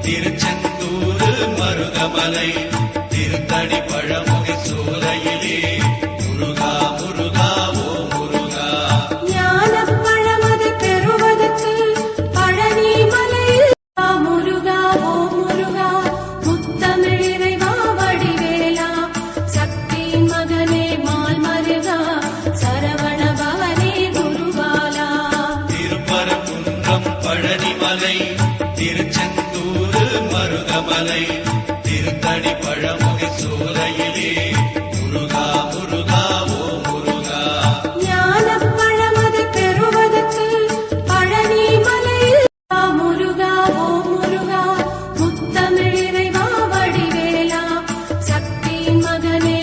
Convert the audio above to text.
திருச்செந்தூரு மருதமலை திருத்தடி பழமுகை சோலையிலே முருகா முருகா ஓ முருகா. ஞான பழமது பெறுவதற்கு பழனி மலையில் முருகா ஓ முருகா. முத்தமிழ் இறைவா வடிவேலா சக்தியின் மகனே மால் மருகா சரவண பவனே குருபாலா. திருப்பரங்குன்றம் பழனிமலை திருச்செந்தூரு மருதமலை திருத்தடி பழமுகை சோலையிலே முருகா முருகா ஓ முருகா. ஞான பழமது பெறுவதற்கு பழனி மலையில் முருகா ஓ முருகா. முத்தமிழ் இறைவா வடிவேலா சக்தியின் மகனே